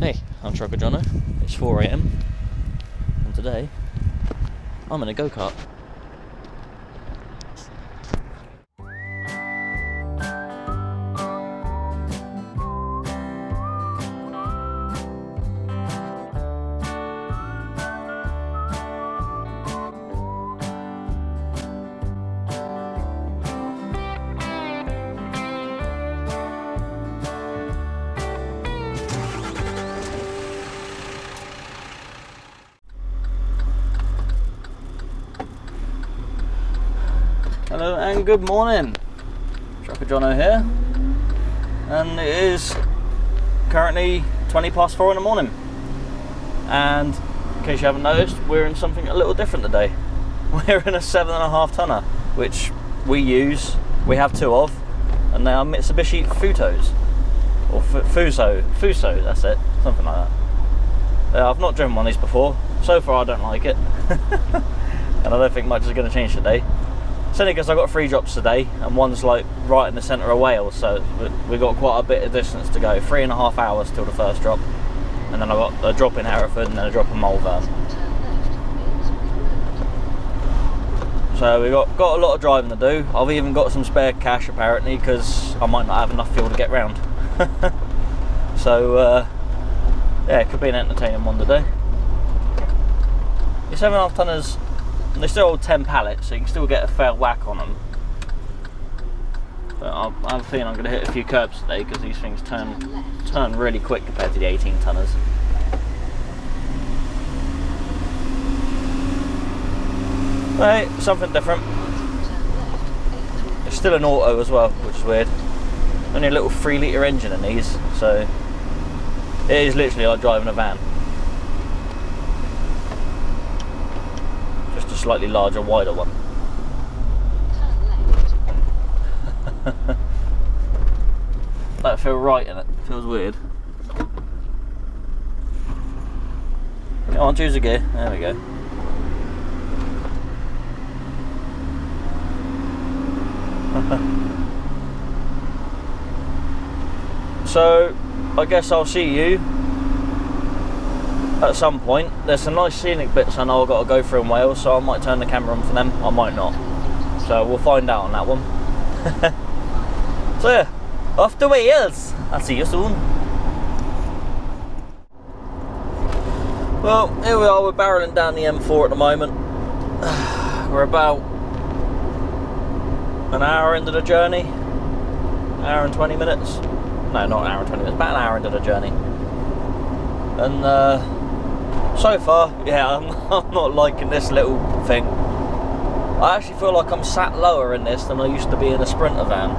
Hey, I'm Trucker Jono. It's 4 AM and today I'm in a go-kart. Hello and good morning, Trucker Jono here, and it is currently 20 past 4 in the morning, and in case you haven't noticed, we're in something a little different today. We're in a 7.5 tonner, which we have two of, and they are Mitsubishi Fusos, or Fuso, that's it, something like that. I've not driven one of these before, so far I don't like it, and I don't think much is going to change today. It's only because I got 3 drops today, and one's like right in the centre of Wales, so we got quite a bit of distance to go. 3.5 hours till the first drop, and then I got a drop in Hereford and then a drop in Malvern. So we got a lot of driving to do. I've even got some spare cash apparently, because I might not have enough fuel to get round. So yeah, it could be an entertaining one today. Your 7.5 tonners. And they're still 10 pallets, so you can still get a fair whack on them. But I have a feeling I'm going to hit a few curbs today, because these things turn really quick compared to the 18 tonners. Right, something different. It's still an auto as well, which is weird. Only a little 3-litre engine in these, so it is literally like driving a van. Slightly larger, wider one. That feel right in it. Feels weird. Come on, choose a gear. There we go. So, I guess I'll see you at some point. There's some nice scenic bits I know I've got to go through in Wales, so I might turn the camera on for them, I might not. So we'll find out on that one. So yeah, off to Wales. I'll see you soon. Well, here we are, we're barrelling down the M4 at the moment. We're about an hour into the journey. Hour and 20 minutes. No, not an hour and 20 minutes, about an hour into the journey. And so far, yeah, I'm not liking this little thing. I actually feel like I'm sat lower in this than I used to be in a Sprinter van.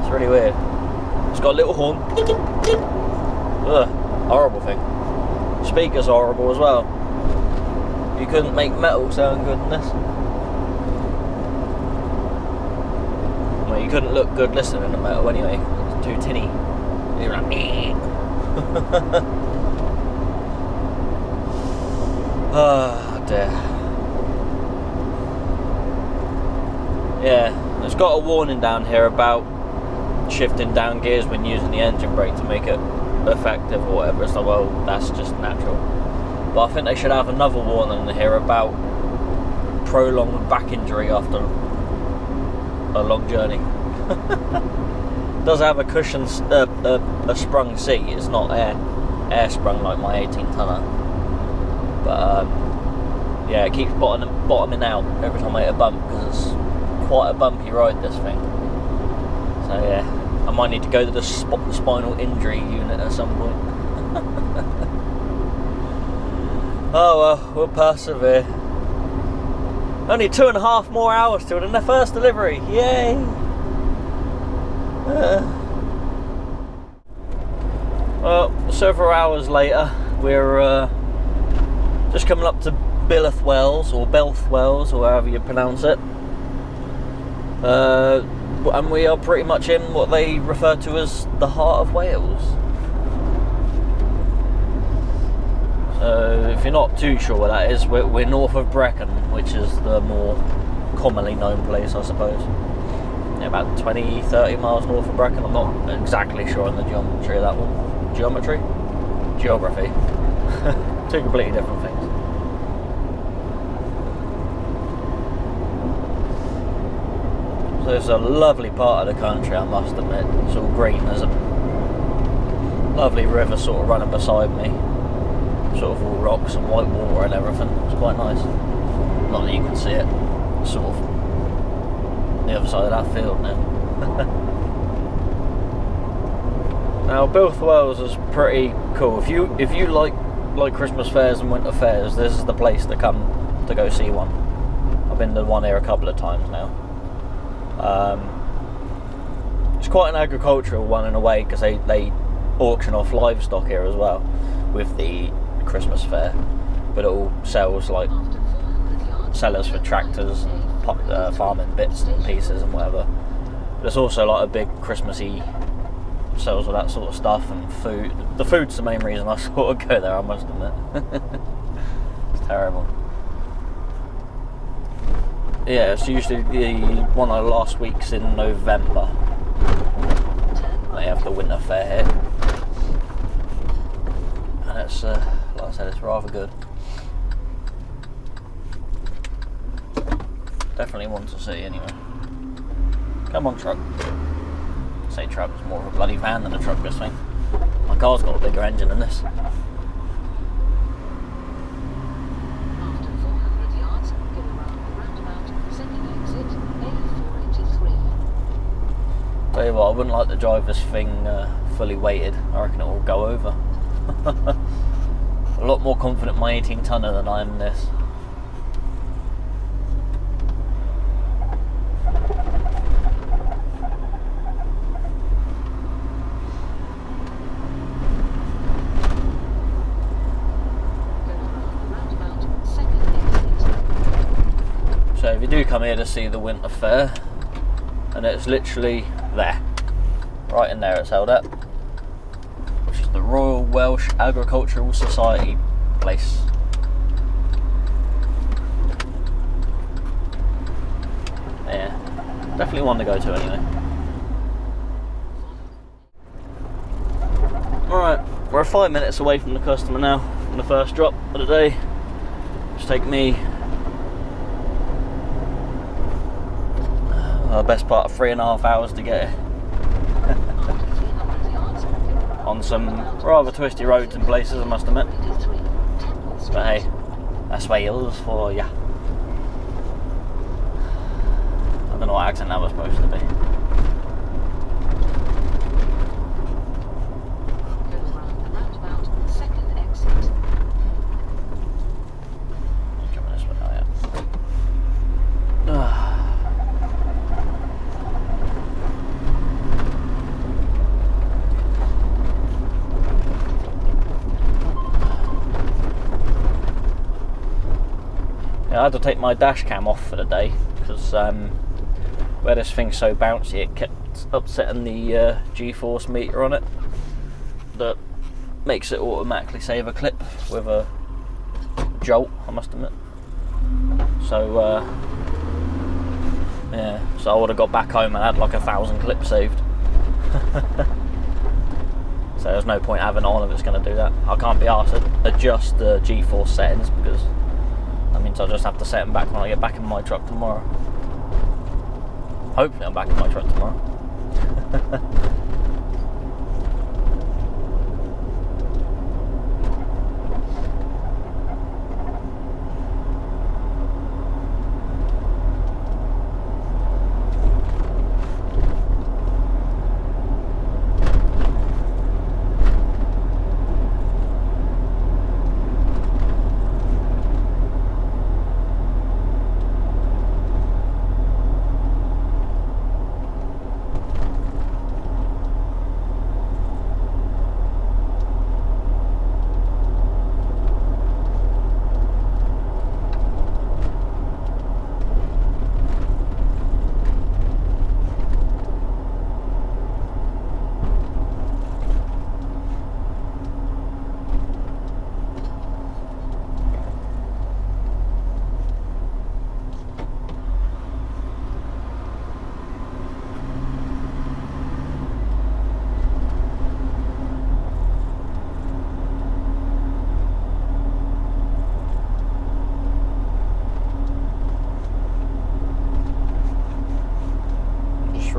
It's really weird. It's got a little horn. Ugh, horrible thing. Speakers are horrible as well. You couldn't make metal sound good in this. Well, you couldn't look good listening to metal anyway. It's too tinny. You're like, meh. Oh dear. Yeah, it's got a warning down here about shifting down gears when using the engine brake to make it effective or whatever. It's like, well, that's just natural. But I think they should have another warning here about prolonged back injury after a long journey. It does have a cushion, a sprung seat. It's not air sprung like my 18 tonner. But yeah, it keeps bottoming out every time I hit a bump, because it's quite a bumpy ride, this thing. So yeah, I might need to go to the spinal injury unit at some point. Oh well, we'll persevere. Only 2.5 more hours till the first delivery, yay! Well, several hours later, we're just coming up to Billethwells, or Belthwells, or however you pronounce it. And we are pretty much in what they refer to as the heart of Wales. So if you're not too sure where that is, we're north of Brecon, which is the more commonly known place, I suppose. Yeah, about 20-30 miles north of Brecon. I'm not exactly sure on the geometry of that one. Geometry? geography. Two completely different things. So it's a lovely part of the country, I must admit. It's all green. There's a lovely river sort of running beside me. Sort of all rocks and white water and everything. It's quite nice. Not that you can see it. Sort of the other side of that field now. Now, Bilth Wells is pretty cool. If you like Christmas fairs and winter fairs, this is the place to come to go see one. I've been to one here a couple of times now. It's quite an agricultural one in a way, because they auction off livestock here as well with the Christmas fair, but it all sells like sellers for tractors and farming bits and pieces and whatever. But it's also like a big Christmassy sells all that sort of stuff and food. The food's the main reason I sort of go there, I must admit. It's terrible. Yeah, it's usually one of the last weeks in November. They have the winter fair here, and it's like I said, it's rather good. Definitely one to see anyway. Come on, truck. I say truck, it's more of a bloody van than a truck, this thing. My car's got a bigger engine than this. Tell you what, I wouldn't like to drive this thing fully weighted. I reckon it will go over. A lot more confident in my 18 tonner than I am in this. So if you do come here to see the winter fair, and it's literally there, right in there it's held at, which is the Royal Welsh Agricultural Society place. Yeah, definitely one to go to anyway. Alright, we're 5 minutes away from the customer now, from the first drop of the day. It's taken me the best part of 3.5 hours to get here. On some rather twisty roads and places, I must admit. But hey, that's Wales for ya. I don't know what accent that was supposed to be. Coming this way, oh yeah. I had to take my dash cam off for the day because where this thing's so bouncy, it kept upsetting the G-force meter on it that makes it automatically save a clip with a jolt, I must admit. So yeah, so I would have got back home and had like 1,000 clips saved. So there's no point having it on if it's going to do that. I can't be arsed to adjust the G-force settings because that means I'll just have to set them back when I get back in my truck tomorrow. Hopefully I'm back in my truck tomorrow.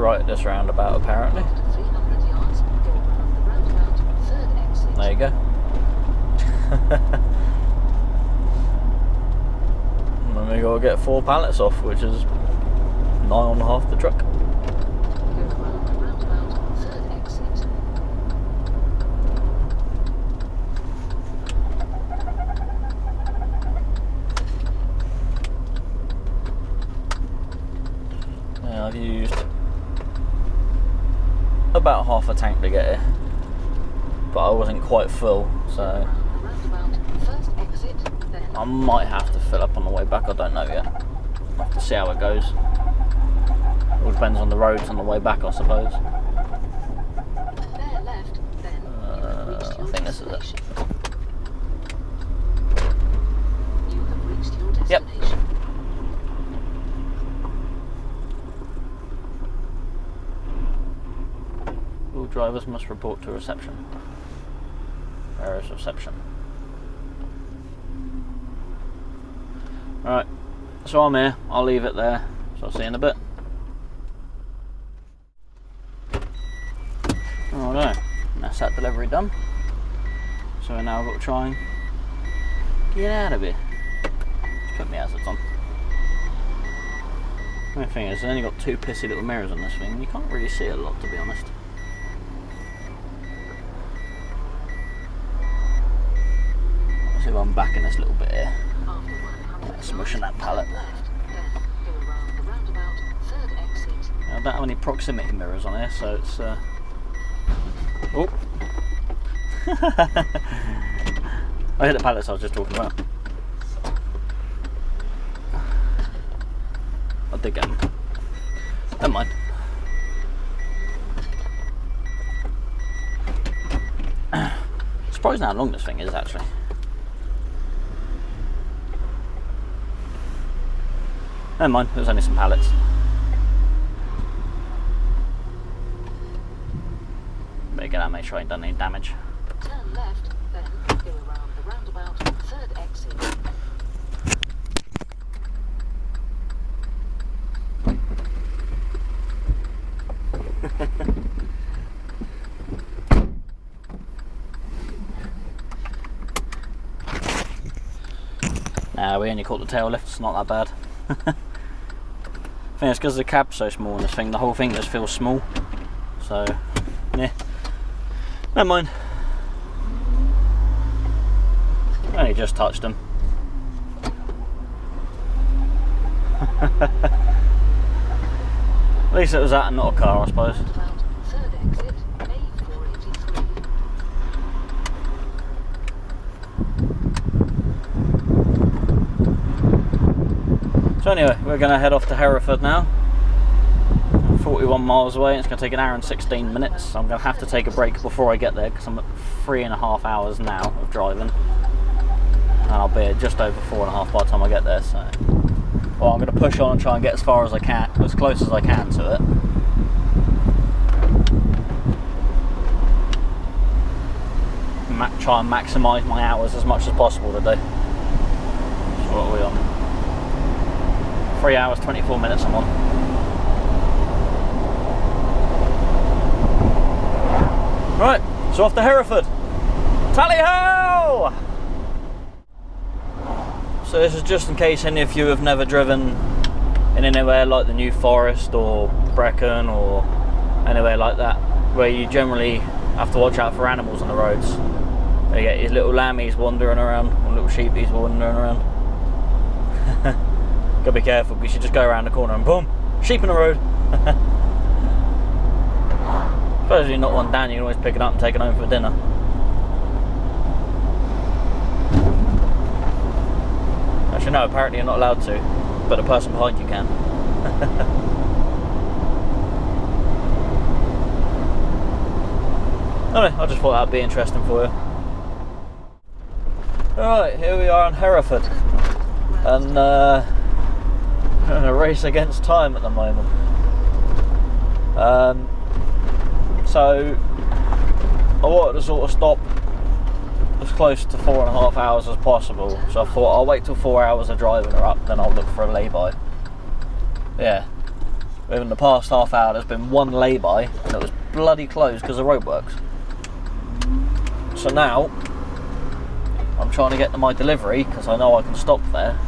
right at this roundabout apparently. After 300 yards, go around the roundabout, third exit. There you go. And then we got to get 4 pallets off, which is nigh on half the truck. Go around the roundabout, third exit. Yeah, I've used about half a tank to get here, but I wasn't quite full, so I might have to fill up on the way back. I don't know yet. I'll have to see how it goes. It all depends on the roads on the way back, I suppose. I think this is it. You have reached your destination. Yep. All drivers must report to reception. Where is reception? Right, so I'm here. I'll leave it there. So I'll see you in a bit. Righto, that's that delivery done. So now I've got to try and get out of here. Just put my hazards on. The only thing is, I've only got 2 pissy little mirrors on this thing. You can't really see a lot, to be honest. Let's see if I'm back in this little bit here. Smushing that pallet. I don't have any proximity mirrors on here, so it's oh. I hit the pallets I was just talking about. I did get them. Never mind. Surprising how long this thing is actually. Never mind, there's only some pallets. Better get out, make sure I ain't done any damage. Turn left, then go around the roundabout, third exit. Nah, we only caught the tail lift, it's not that bad. I think it's because the cab's so small in this thing, the whole thing just feels small. So, yeah. Never mind. Only just touched them. At least it was that and not a car, I suppose. Third exit, A483. So anyway, we're going to head off to Hereford now. 41 miles away, and it's going to take 1 hour and 16 minutes. I'm going to have to take a break before I get there because I'm at 3.5 hours now of driving. And I'll be at just over 4.5 by the time I get there, so... Well, I'm going to push on and try and get as far as I can, as close as I can to it. Try and maximise my hours as much as possible today. So what are we on? 3 hours, 24 minutes I'm on. Right, so off to Hereford. Tally-ho! So this is just in case any of you have never driven in anywhere like the New Forest or Brecon or anywhere like that, where you generally have to watch out for animals on the roads. You get these little lammies wandering around, or little sheepies wandering around. Gotta be careful because you just go around the corner and boom, sheep in the road. Suppose you're not one down, you can always pick it up and take it home for dinner. Actually no, apparently you're not allowed to, but the person behind you can. Anyway, I just thought that'd be interesting for you. Alright, here we are in Hereford. And we're in a race against time at the moment. So I wanted to sort of stop as close to 4.5 hours as possible. So I thought I'll wait till 4 hours of driving are up, then I'll look for a lay-by. Yeah. Within the past half hour, there's been one lay-by, and it was bloody closed because of roadworks. So now, I'm trying to get to my delivery, because I know I can stop there,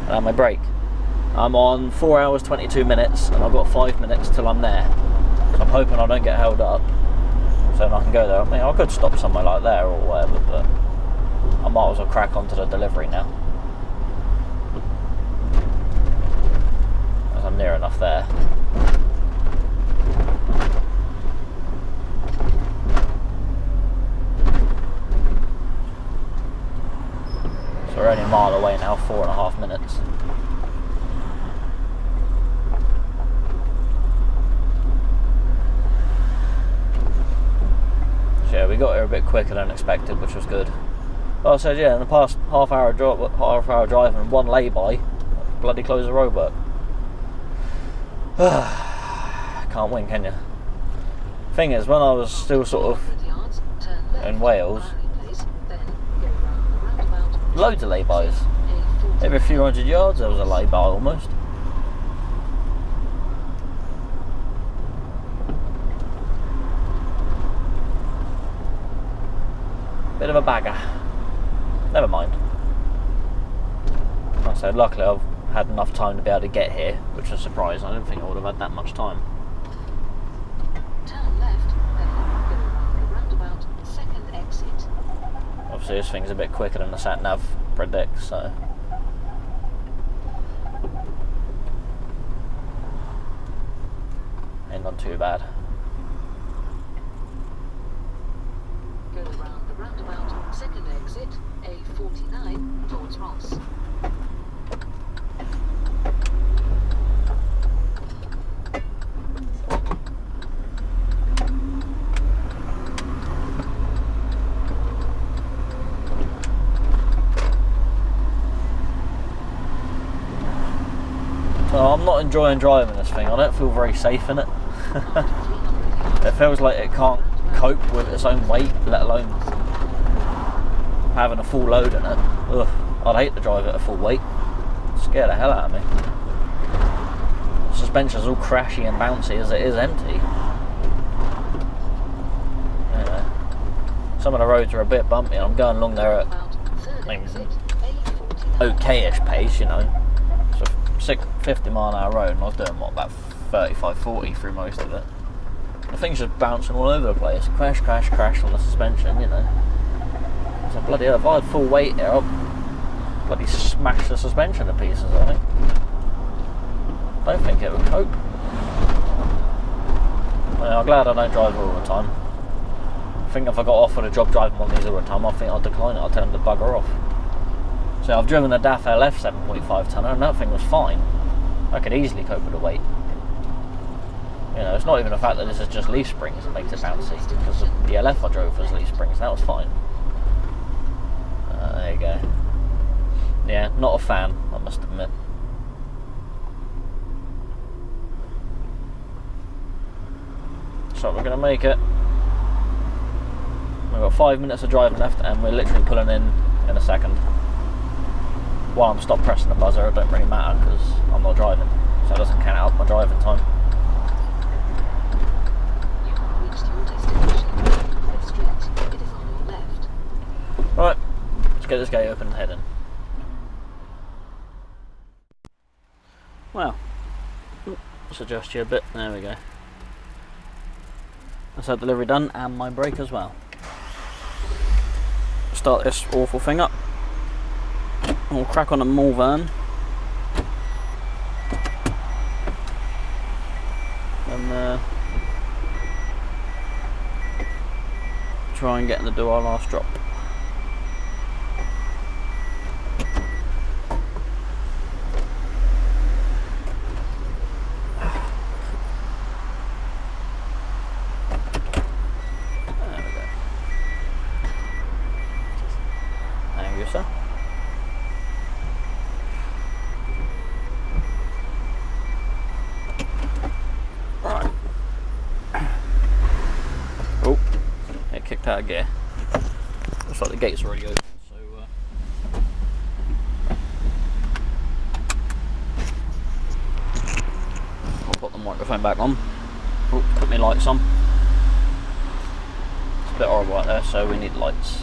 and have my break. I'm on 4 hours 22 minutes, and I've got 5 minutes till I'm there. So I'm hoping I don't get held up, so then I can go there. I mean, I could stop somewhere like there or whatever, but I might as well crack onto the delivery now. As I'm near enough there. So we're only a mile away now, 4.5 minutes. So yeah, we got here a bit quicker than expected, which was good. Like I said, yeah, in the past half hour drive and one lay-by, bloody close the roadwork. Can't win, can you? Thing is, when I was still sort of in Wales, loads of lay-bys. Every few hundred yards there was a lay-by almost. Bit of a bagger. Never mind. Like I said, luckily I've had enough time to be able to get here, which is surprising. I didn't think I would have had that much time. Turn left, then go around the roundabout, second exit. Obviously this thing's a bit quicker than the sat-nav predicts, so... ain't done too bad. Go around the roundabout, second exit, A49 towards Ross. So I'm not enjoying driving this thing. I don't feel very safe in it. It feels like it can't cope with its own weight, let alone having a full load in it. Ugh, I'd hate to drive it at full weight. Scare the hell out of me. The suspension's all crashy and bouncy as it is empty. Anyway, some of the roads are a bit bumpy. I'm going along there at okay-ish pace, you know. So 50 mile an hour road, and I was doing what, about 35-40 through most of it. The thing's just bouncing all over the place. Crash, crash, crash on the suspension, you know. So bloody hell, if I had full weight here, I'd bloody smash the suspension to pieces, I think. I don't think it would cope. Well, I'm glad I don't drive all the time. I think if I got offered a job driving one of these all the time, I think I'd decline it. I'd tell them to bugger off. So I've driven the DAF LF 7.5 tonner, and that thing was fine. I could easily cope with the weight. You know, it's not even the fact that this is just leaf springs that makes it bouncy, because the LF I drove was leaf springs, and that was fine. There you go. Yeah, not a fan, I must admit. So we're going to make it. We've got 5 minutes of driving left, and we're literally pulling in a second. While I'm stopped pressing the buzzer, it don't really matter because I'm not driving, so it doesn't count out my driving time. You have reached your destination. Go straight. It is on your left. Right, let's get this gate open and head in. Well, let's adjust you a bit. There we go. That's that delivery done, and my brake as well. Start this awful thing up. We'll crack on a Malvern and try and get to do our last drop. There we go. Thank you, sir. Kicked out of gear. Looks like the gate's already open, so microphone back on. Ooh, put my lights on. It's a bit horrible out there, so we need lights.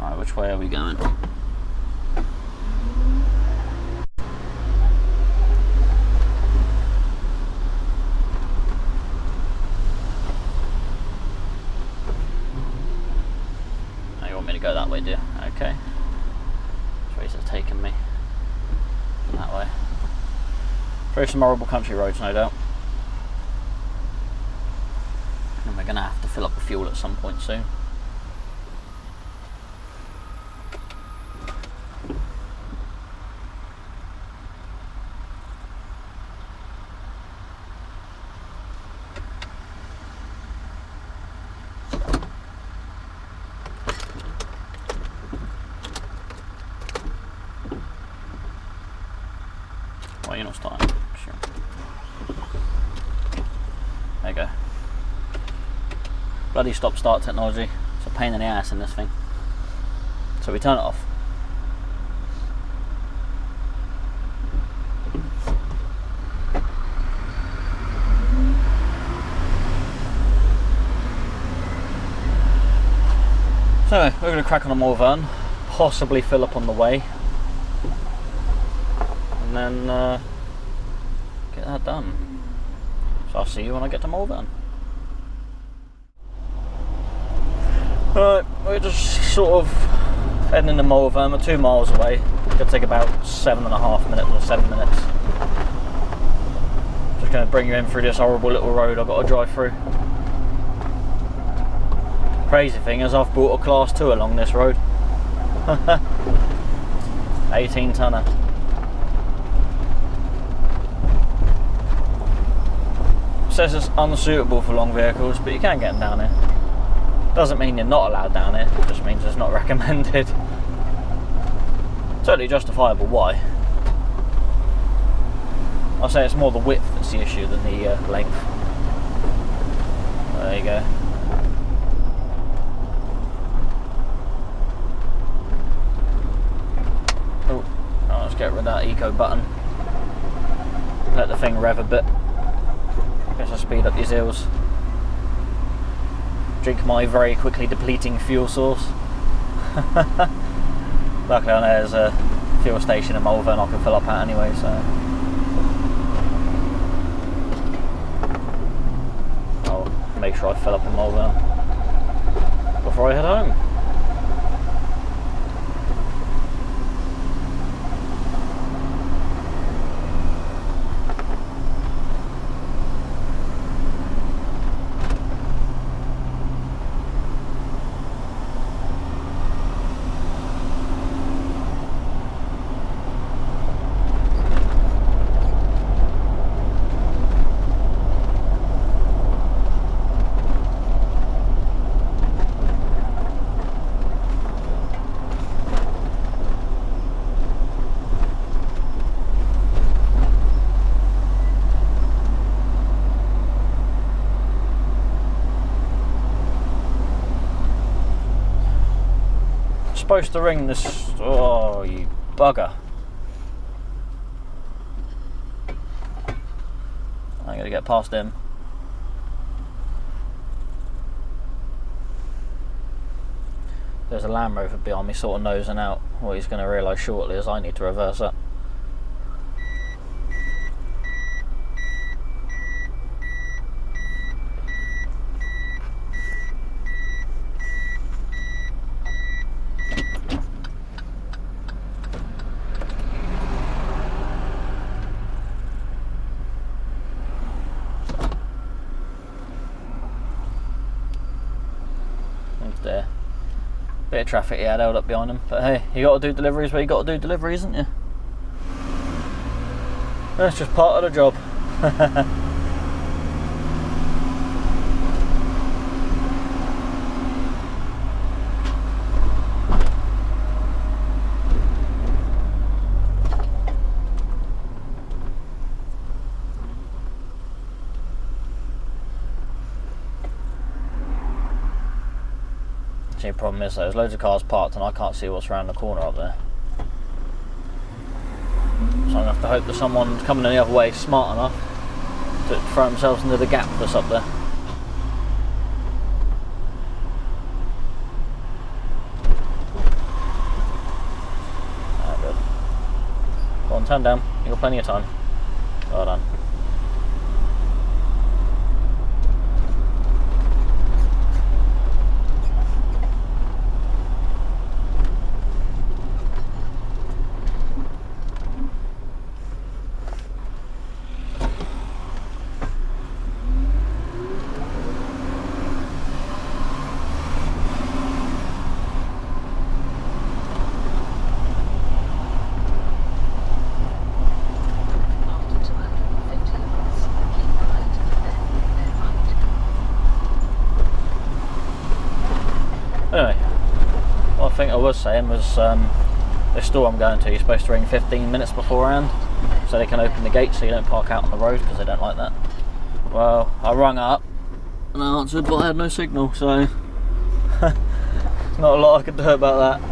Alright, which way are we going? Go that way, dear. Okay. Which ways it's taken me? That way. Through some horrible country roads, no doubt. And we're going to have to fill up the fuel at some point soon. Well, you're not starting. Sure. There you go. Bloody stop-start technology. It's a pain in the ass in this thing. So we turn it off. So we're going to crack on a Malvern, possibly fill up on the way. And then get that done. So I'll see you when I get to Malvern. Alright, we're just sort of heading into Malvern. We're 2 miles away. It's going to take about 7.5 minutes or 7 minutes. Just going to bring you in through this horrible little road I've got to drive through. Crazy thing is I've brought a class 2 along this road. 18 tonner. Says it's unsuitable for long vehicles, but you can get them down here. Doesn't mean you're not allowed down here, it just means it's not recommended. Totally justifiable why. I'll say it's more the width that's the issue than the length. There you go. Oh, let's get rid of that eco button. Let the thing rev a bit. Guess I'll speed up these hills. Drink my very quickly depleting fuel source. Luckily I know there's a fuel station in Malvern I can fill up at anyway, so I'll make sure I fill up in Malvern before I head home. Supposed to ring this. Oh, you bugger. I gotta get past him. There's a Land Rover behind me sort of nosing out. What he's going to realise shortly is I need to reverse up. There. Bit of traffic he had held up behind him, but hey, you got to do deliveries where you got to do deliveries, isn't you? That's just part of the job. only problem is there's loads of cars parked and I can't see what's around the corner up there. So I'm going to have to hope that someone coming in the other way is smart enough to throw themselves into the gap that's up there. Ah, good. Go on, turn down. You've got plenty of time. Well done. Anyway, what I think I was saying was the store I'm going to, you're supposed to ring 15 minutes beforehand so they can open the gate so you don't park out on the road because they don't like that. Well, I rung up and I answered but I had no signal, so there's not a lot I could do about that.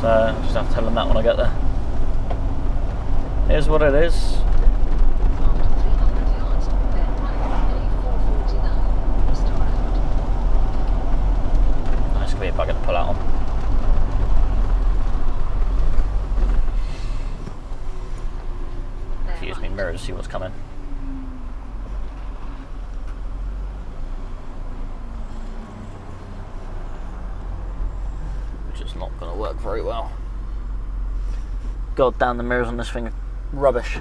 So I'll just have to tell them that when I get there. Here's what it is. Be a bugger to pull out on. If you use my mirror to see what's coming. Which is not going to work very well. God damn, the mirrors on this thing are rubbish.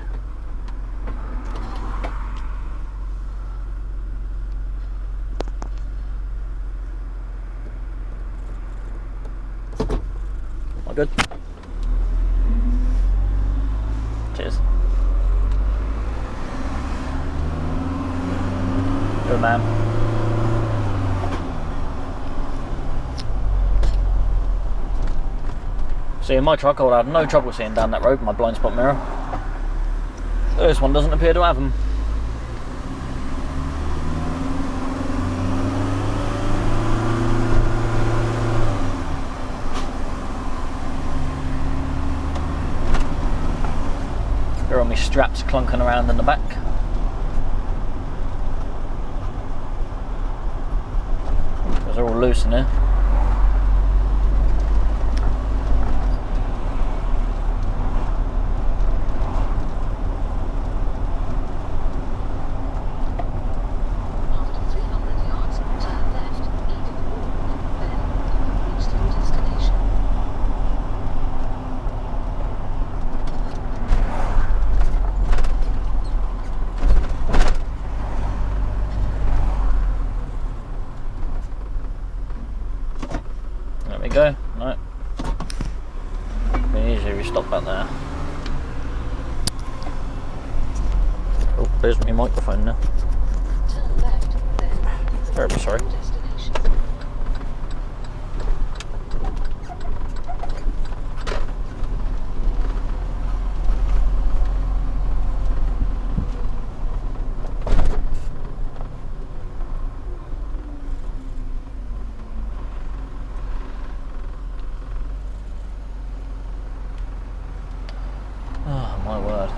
Good. Cheers. Good man. See, in my truck I would have no trouble seeing down that road with my blind spot mirror. This one doesn't appear to have them. There are my straps clunking around in the back. Because they're all loose in here. After 300 yards, turn left, even walk, then you'll reach your destination. There we go. No. Be easier if we stop back there. Oh, there's my microphone now. Turn left, then you'll Terribly reach sorry. your destination. Oh my word.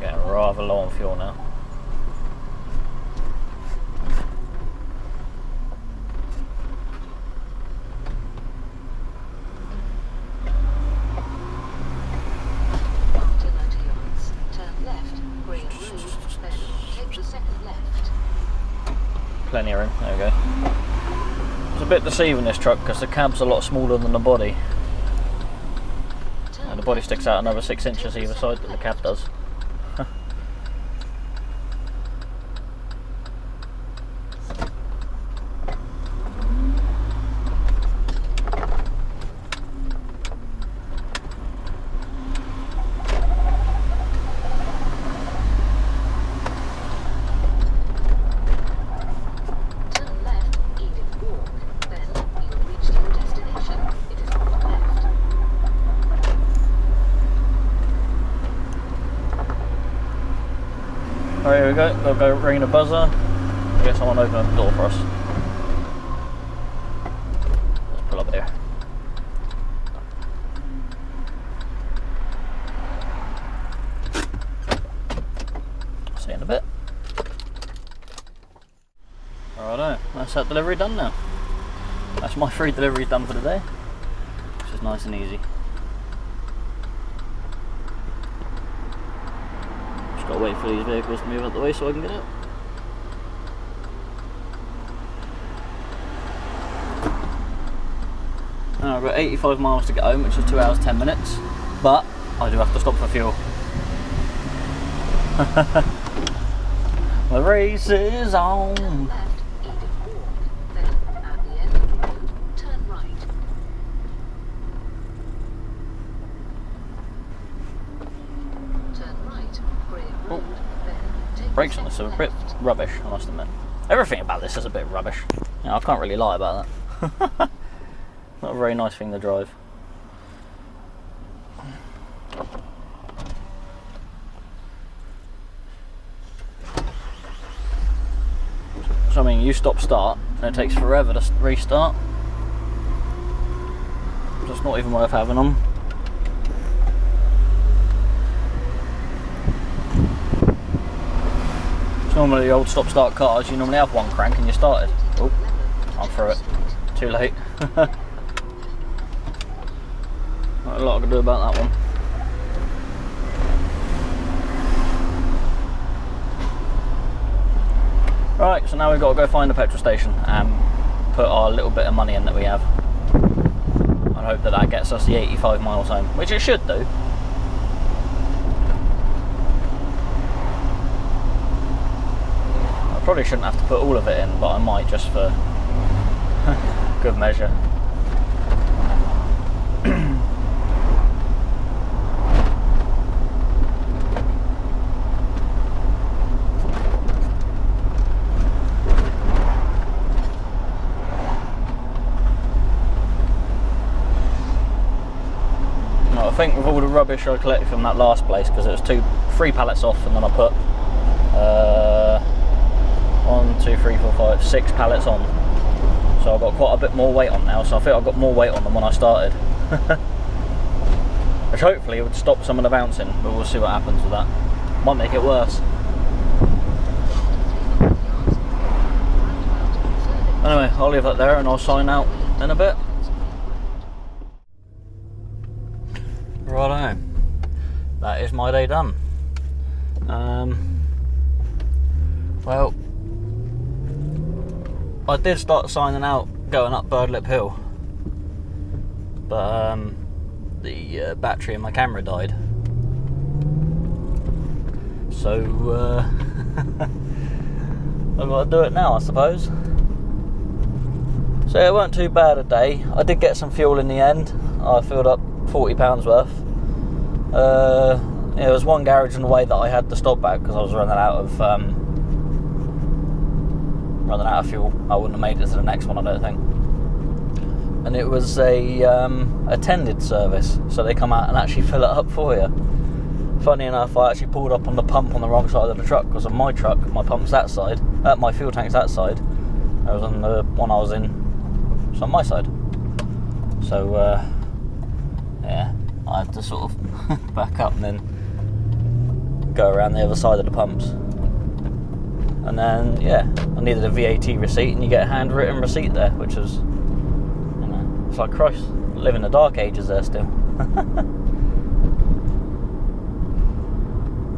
Getting rather low on fuel now. After 90 yards, turn left, Green Road, then take the second left. Plenty of room. There we go. It's a bit deceiving, this truck, because the cab's a lot smaller than the body. Turn And the body left, sticks out another 6 then inches take either the side second than the cab does. Turn left, even walk, then you'll reach your destination. It is on the left. here we go. They'll go ring the buzzer. I guess someone open up the door for us. Let's pull up here. See you in a bit. Righto, that's that delivery done now. That's my free delivery done for the day, which is nice and easy. Just gotta wait for these vehicles to move out the way so I can get out. Now I've got 85 miles to get home, which is 2 hours 10 minutes, but I do have to stop for fuel. The race is on. Turn left, Edith Walk. Then, at the end of the road, turn right. Turn right, Graham Road. Then, take Brakes the on this are a step bit left. rubbish, I must admit. Everything about this is a bit rubbish. You know, I can't really lie about that. Not a very nice thing to drive. So I mean, you stop start and it takes forever to restart. Just not even worth having them. So normally the old stop start cars, you normally have one crank and you started. Oh, I'm through it. Too late. Not a lot I can do about that one. Right, so now we've got to go find a petrol station and put our little bit of money in that we have. I hope that that gets us the 85 miles home, which it should do. I probably shouldn't have to put all of it in, but I might just for good measure. I think with all the rubbish I collected from that last place, because it was 3 pallets off, and then I put 1, 2, 3, 4, 5, 6 pallets on. So I've got quite a bit more weight on now, so I think I've got more weight on than when I started. Which hopefully would stop some of the bouncing, but we'll see what happens with that. Might make it worse. Anyway, I'll leave that there and I'll sign out in a bit. Righto, that is my day done. Well, I did start signing out going up Birdlip Hill, but the battery in my camera died. So I've got to do it now, I suppose. So it weren't too bad a day. I did get some fuel in the end. I filled up £40 worth. There was one garage in the way that I had to stop at because I was running out of fuel. I wouldn't have made it to the next one, I don't think. And it was a attended service, so they come out and actually fill it up for you. Funny enough, I actually pulled up on the pump on the wrong side of the truck, because on my truck, my pump's that side, my fuel tank's that side. I was on the one I was in, it's on my side. So yeah, I had to sort of back up and then go around the other side of the pumps. And then, yeah, I needed a VAT receipt, and you get a handwritten receipt there, which was, you know, it's like Christ, live in the dark ages there still.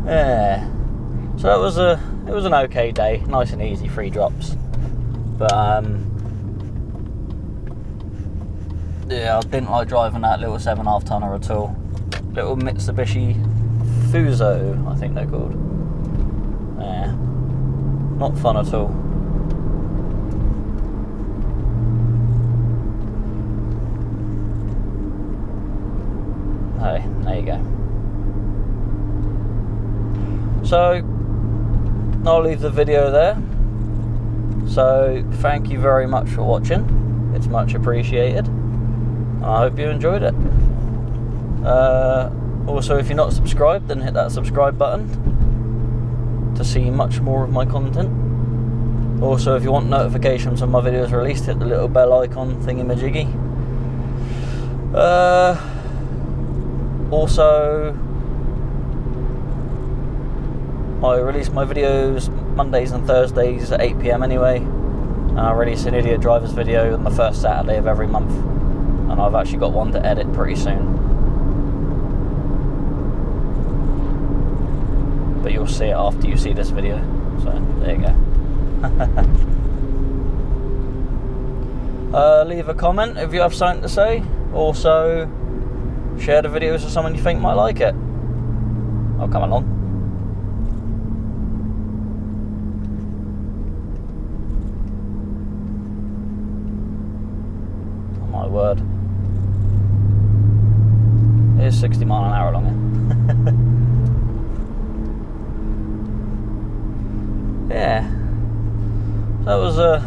Yeah, so it was an okay day, nice and easy, 3 drops. But yeah, I didn't like driving that little 7.5 tonner at all. Little Mitsubishi Fuso, I think they're called. Yeah, not fun at all. Hey, there you go. So, I'll leave the video there. So, thank you very much for watching. It's much appreciated. I hope you enjoyed it. Also, if you're not subscribed, then hit that subscribe button to see much more of my content. Also, if you want notifications when my videos are released, hit the little bell icon thingy-majiggy. Also, I release my videos Mondays and Thursdays at 8 PM anyway, and I release an Idiot Drivers video on the first Saturday of every month, and I've actually got one to edit pretty soon. But you'll see it after you see this video, so there you go. Leave a comment if you have something to say. Also, share the videos with someone you think might like it. I'll come along. Oh my word. It is 60 mile an hour along it. Yeah. That was a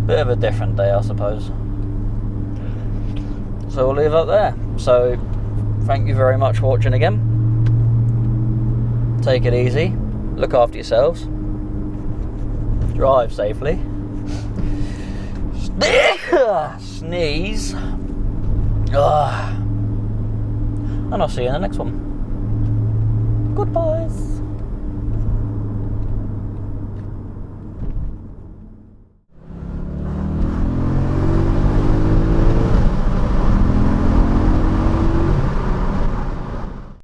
bit of a different day, I suppose. So we'll leave it there. So, thank you very much for watching again. Take it easy. Look after yourselves. Drive safely. Sneeze. And I'll see you in the next one. Goodbye.